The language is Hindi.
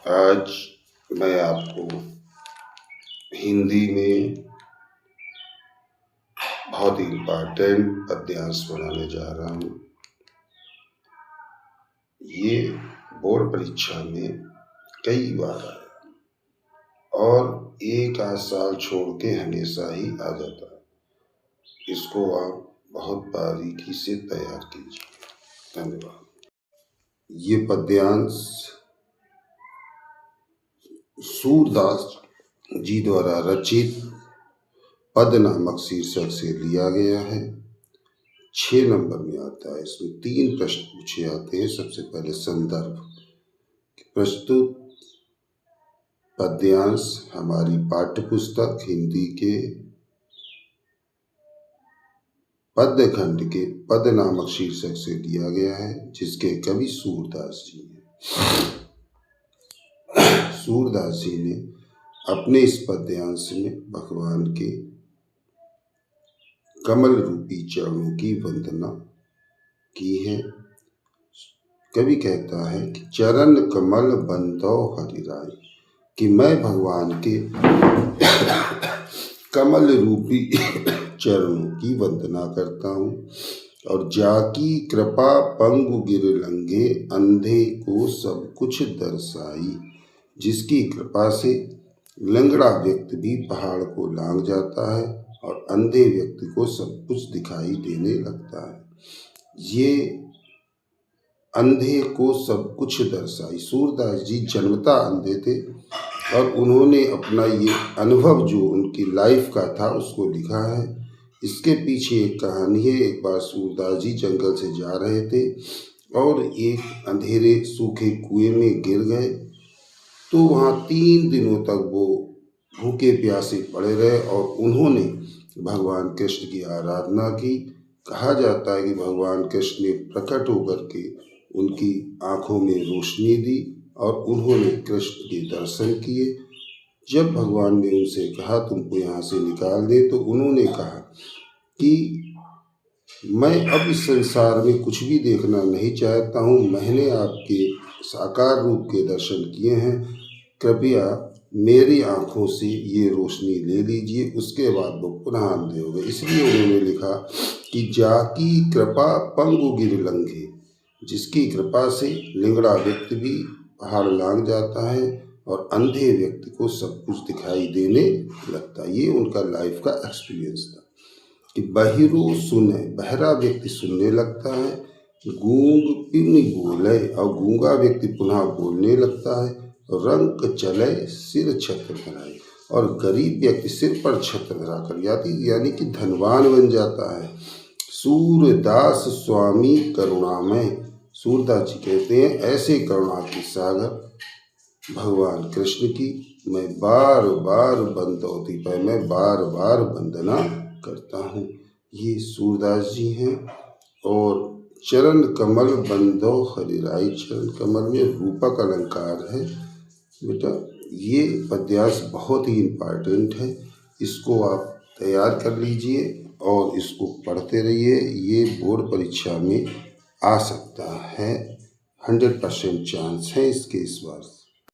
आज मैं आपको हिंदी में बहुत ही इम्पॉर्टेंट पद्यांश पढ़ाने जा रहा हूँ। ये बोर्ड परीक्षा में कई बार आया और एक आध साल छोड़ के हमेशा ही आ जाता है। इसको आप बहुत बारीकी से तैयार कीजिए। धन्यवाद। ये पद्यांश सूरदास जी द्वारा रचित पद नामक शीर्षक से लिया गया है। 6 नंबर में आता है। इसमें 3 प्रश्न पूछे जाते हैं। सबसे पहले संदर्भ, प्रस्तुत पद्यांश हमारी पाठ्य पुस्तक हिंदी के पद्य खंड के पद नामक शीर्षक से लिया गया है, जिसके कवि सूरदास जी हैं। सूरदास जी ने अपने इस पद्यांश में भगवान के कमल रूपी चरणों की वंदना की है। कवि कहता है कि चरण कमल बंदो हरिराय, कि मैं भगवान के कमल रूपी चरणों की वंदना करता हूँ। और जाकी कृपा पंगु गिर लंघे, अंधे को सब कुछ दर्शाई, जिसकी कृपा से लंगड़ा व्यक्ति भी पहाड़ को लांघ जाता है और अंधे व्यक्ति को सब कुछ दिखाई देने लगता है। ये अंधे को सब कुछ दर्शाई। सूरदास जी जन्मता अंधे थे और उन्होंने अपना ये अनुभव जो उनकी लाइफ का था उसको लिखा है। इसके पीछे एक कहानी है। एक बार सूरदास जी जंगल से जा रहे थे और एक अंधेरे सूखे कुएं में गिर गए। तो वहाँ 3 दिनों तक वो भूखे प्यासे पड़े रहे और उन्होंने भगवान कृष्ण की आराधना की। कहा जाता है कि भगवान कृष्ण ने प्रकट होकर के उनकी आँखों में रोशनी दी और उन्होंने कृष्ण के दर्शन किए। जब भगवान ने उनसे कहा तुमको यहाँ से निकाल दे, तो उन्होंने कहा कि मैं अब इस संसार में कुछ भी देखना नहीं चाहता हूँ। मैंने आपके साकार रूप के दर्शन किए हैं, कृपया मेरी आँखों से ये रोशनी ले लीजिए। उसके बाद वो पुनः अंधे हो गए। इसलिए उन्होंने लिखा कि जाकी कृपा पंगु गिर लंघे, जिसकी कृपा से लिंगड़ा व्यक्ति भी पहाड़ लांघ जाता है और अंधे व्यक्ति को सब कुछ दिखाई देने लगता है। ये उनका लाइफ का एक्सपीरियंस था कि बहिरो सुने, बहरा व्यक्ति सुनने लगता है, गूंग पिनी बोले, और गूंगा व्यक्ति पुनः बोलने लगता है, रंग चले सिर छत्र धराए, और गरीब व्यक्ति सिर पर छत्र धरा कर यानी कि धनवान बन जाता है। सूरदास स्वामी करुणामय, सूरदास जी कहते हैं ऐसे करुणा के सागर भगवान कृष्ण की मैं बार बार बंदौती पर मैं बार बार वंदना करता हूँ। ये सूरदास जी हैं। और चरण कमल बंदो हरिराई, चरण कमल में रूपक अलंकार है। बेटा ये पद्यांश बहुत ही इम्पॉर्टेंट है। इसको आप तैयार कर लीजिए और इसको पढ़ते रहिए। ये बोर्ड परीक्षा में आ सकता है। 100% चांस है इसके इस बार।